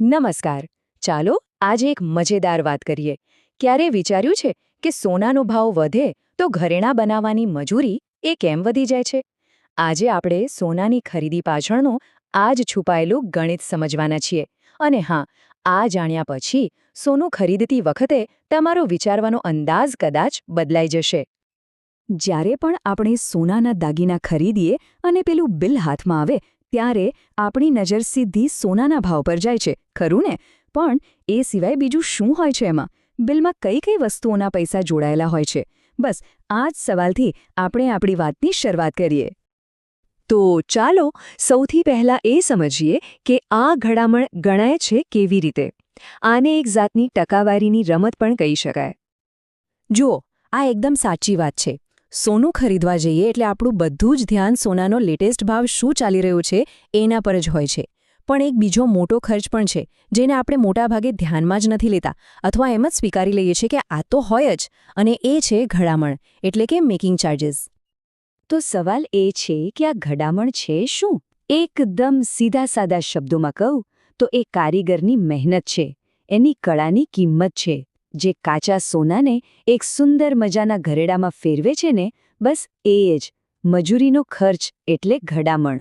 નમસ્કાર. ચાલો આજે એક મજેદાર વાત કરીએ. ક્યારે વિચાર્યું છે કે સોનાનો ભાવ વધે તો ઘરેણાં બનાવવાની મજૂરી એ કેમ વધી જાય છે? આજે આપણે સોનાની ખરીદી પાછળનું આ જ છુપાયેલું ગણિત સમજવાના છીએ. અને હા, આ જાણ્યા પછી સોનું ખરીદતી વખતે તમારો વિચારવાનો અંદાજ કદાચ બદલાઈ જશે. જ્યારે પણ આપણે સોનાના દાગીના ખરીદીએ અને પેલું બિલ હાથમાં આવે ત્યારે આપણી નજર સીધી સોનાના ભાવ પર જાય છે, ખરું ને? પણ એ સિવાય બીજું શું હોય છે એમાં? બિલમાં કઈ કઈ વસ્તુઓના પૈસા જોડાયેલા હોય છે? બસ આ જ સવાલથી આપણે આપણી વાતની શરૂઆત કરીએ. તો ચાલો સૌથી પહેલાં એ સમજીએ કે આ ઘડામણ ગણાય છે કેવી રીતે. આને એક જાતની ટકાવારીની રમત પણ કહી શકાય. જુઓ, આ એકદમ સાચી વાત છે. સોનું ખરીદવા જઈએ એટલે આપણું બધું જ ધ્યાન સોનાનો લેટેસ્ટ ભાવ શું ચાલી રહ્યો છે એના પર જ હોય છે. પણ એક બીજો મોટો ખર્ચ પણ છે જેને આપણે મોટાભાગે ધ્યાનમાં જ નથી લેતા અથવા એમ જ સ્વીકારી લઈએ છીએ કે આ તો હોય જ, અને એ છે ઘડામણ, એટલે કે મેકિંગ ચાર્જીસ. તો સવાલ એ છે કે આ ઘડામણ છે શું? એકદમ સીધા સાદા શબ્દોમાં કહું તો એ કારીગરની મહેનત છે, એની કળાની કિંમત છે. જે કાચા સોનાને એક સુંદર મજાના ઘરેડામાં ફેરવે છે ને, બસ એ જ મજૂરીનો ખર્ચ એટલે ઘડામણ.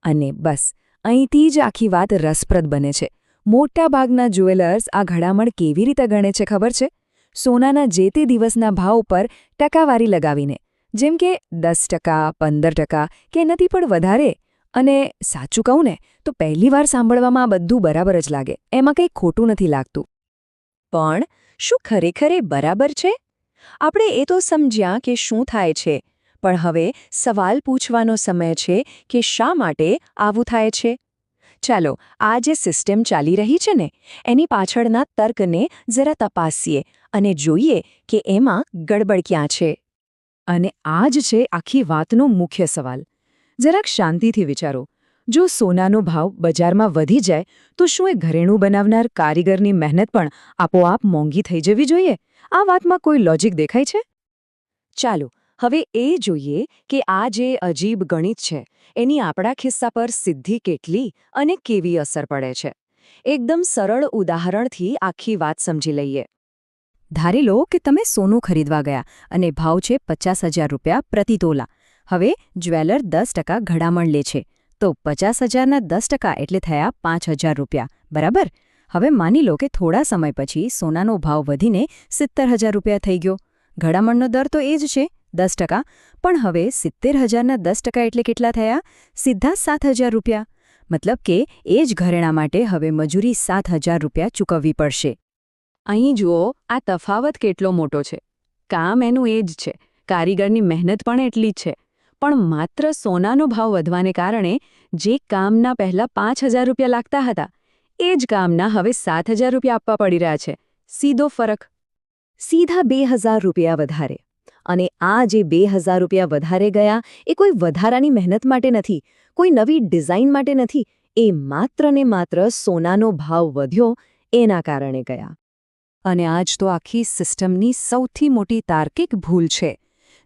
અને બસ અહીંથી જ આખી વાત રસપ્રદ બને છે. મોટાભાગના જ્વેલર્સ આ ઘડામણ કેવી રીતે ગણે છે ખબર છે? સોનાના જે તે દિવસના ભાવ પર ટકાવારી લગાવીને, જેમ કે 10%, 15% કે એનાથી પણ વધારે. અને સાચું કહું ને તો પહેલીવાર સાંભળવામાં આ બધું બરાબર જ લાગે, એમાં કંઈ ખોટું નથી લાગતું. પણ શું ખરેખર એ બરાબર છે? આપણે એ તો સમજ્યા કે શું થાય છે, પણ હવે સવાલ પૂછવાનો સમય છે કે શા માટે આવું થાય છે. ચાલો આ જે સિસ્ટમ ચાલી રહી છે ને એની પાછળના તર્કને જરા તપાસીએ અને જોઈએ કે એમાં ગડબડ ક્યાં છે. અને આ જ છે આખી વાતનો મુખ્ય સવાલ. જરાક શાંતિથી વિચારો. જો સોનાનો ભાવ બજારમાં વધી જાય તો શું એ ઘરેણું બનાવનાર કારીગરની મહેનત પણ આપોઆપ મોંઘી થઈ જવી જોઈએ? આ વાતમાં કોઈ લોજિક દેખાય છે? ચાલો હવે એ જોઈએ કે આ જે અજીબ ગણિત છે એની આપણા ખિસ્સા પર સીધી કેટલી અને કેવી અસર પડે છે. એકદમ સરળ ઉદાહરણથી આખી વાત સમજી લઈએ. ધારી લો કે તમે સોનું ખરીદવા ગયા અને ભાવ છે 50,000 રૂપિયા પ્રતિ તોલા. હવે જ્વેલર 10% ઘડામણ લે છે. તો 50,000ના 10% એટલે થયા 5,000 રૂપિયા, બરાબર? હવે માની લો કે થોડા સમય પછી સોનાનો ભાવ વધીને 70,000 રૂપિયા થઈ ગયો. ઘડામણનો દર તો એ જ છે, 10%, પણ હવે 70,000ના 10% એટલે કેટલા થયા? સીધા 7,000 રૂપિયા. મતલબ કે એ જ ઘરેણાં માટે હવે મજૂરી 7,000 રૂપિયા ચૂકવવી પડશે. અહીં જુઓ આ તફાવત કેટલો મોટો છે. કામ એનું એ જ છે, કારીગરની મહેનત પણ એટલી જ છે. પણ માત્ર સોનાનો ભાવ વધવાને કારણે જે કામના પહેલા 5,000 રૂપિયા લાગતા હતા એ જ કામના હવે 7,000 રૂપિયા આપવા પડી રહ્યા છે. સીધો ફરક. સીધા 2,000 રૂપિયા વધારે. અને આ જે 2,000 રૂપિયા વધારે ગયા એ કોઈ વધારાની મહેનત માટે નથી, કોઈ નવી ડિઝાઇન માટે નથી. એ માત્ર ને માત્ર સોનાનો ભાવ વધ્યો એના કારણે ગયા. અને આ જ તો આખી સિસ્ટમની સૌથી મોટી તાર્કિક ભૂલ છે.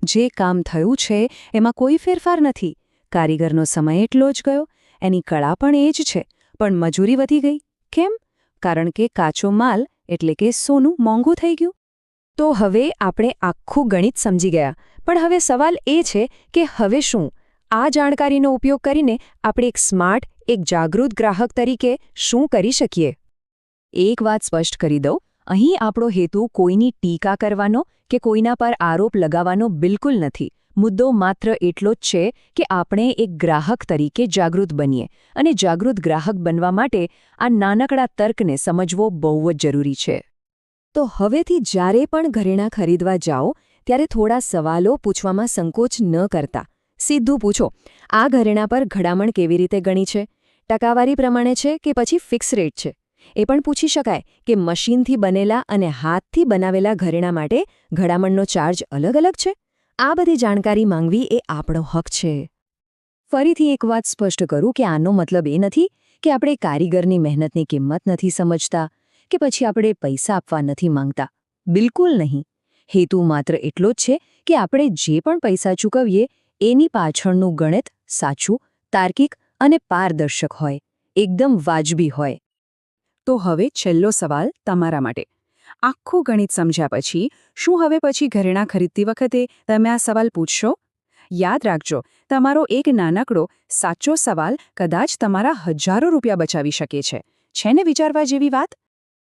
જે કામ થયું છે એમાં કોઈ ફેરફાર નથી. કારીગરનો સમય એટલો જ ગયો, એની કળા પણ એ જ છે, પણ મજૂરી વધી ગઈ. કેમ? કારણ કે કાચો માલ એટલે કે સોનું મોંઘું થઈ ગયું. તો હવે આપણે આખું ગણિત સમજી ગયા, પણ હવે સવાલ એ છે કે હવે શું? આ જાણકારીનો ઉપયોગ કરીને આપણે એક સ્માર્ટ, એક જાગૃત ગ્રાહક તરીકે શું કરી શકીએ? એક વાત સ્પષ્ટ કરી દઉં, અહીં આપણો હેતુ કોઈની ટીકા કરવાનો કે કોઈના પર આરોપ લગાવવાનો બિલકુલ નથી. મુદ્દો માત્ર એટલો જ છે કે આપણે એક ગ્રાહક તરીકે જાગૃત બનીએ, અને જાગૃત ગ્રાહક બનવા માટે આ નાનકડા તર્કને સમજવો બહુ જ જરૂરી છે. તો હવેથી જ્યારે પણ ઘરેણાં ખરીદવા જાઓ ત્યારે થોડા સવાલો પૂછવામાં સંકોચ ન કરતા. સીધું પૂછો, આ ઘરેણાં પર ઘડામણ કેવી રીતે ગણી છે? ટકાવારી પ્રમાણે છે કે પછી ફિક્સ રેટ છે? એ પણ પૂછી શકાય કે મશીનથી બનેલા અને હાથથી બનાવેલા ઘરેણાં માટે ઘડામણનો ચાર્જ અલગ અલગ છે? આ બધી જાણકારી માંગવી એ આપણો હક છે. ફરીથી એક વાત સ્પષ્ટ કરું કે આનો મતલબ એ નથી કે આપણે કારીગરની મહેનતની કિંમત નથી સમજતા કે પછી આપણે પૈસા આપવા નથી માંગતા. બિલકુલ નહીં. હેતુ માત્ર એટલો જ છે કે આપણે જે પણ પૈસા ચૂકવીએ એની પાછળનું ગણિત સાચું, તાર્કિક અને પારદર્શક હોય, એકદમ વાજબી હોય. તો હવે છેલ્લો સવાલ તમારા માટે. આખું ગણિત સમજ્યા પછી શું હવે પછી ઘરેણાં ખરીદતી વખતે તમે આ સવાલ પૂછશો? યાદ રાખજો, તમારો એક નાનકડો સાચો સવાલ કદાચ તમારા હજારો રૂપિયા બચાવી શકે છે. છે ને વિચારવા જેવી વાત?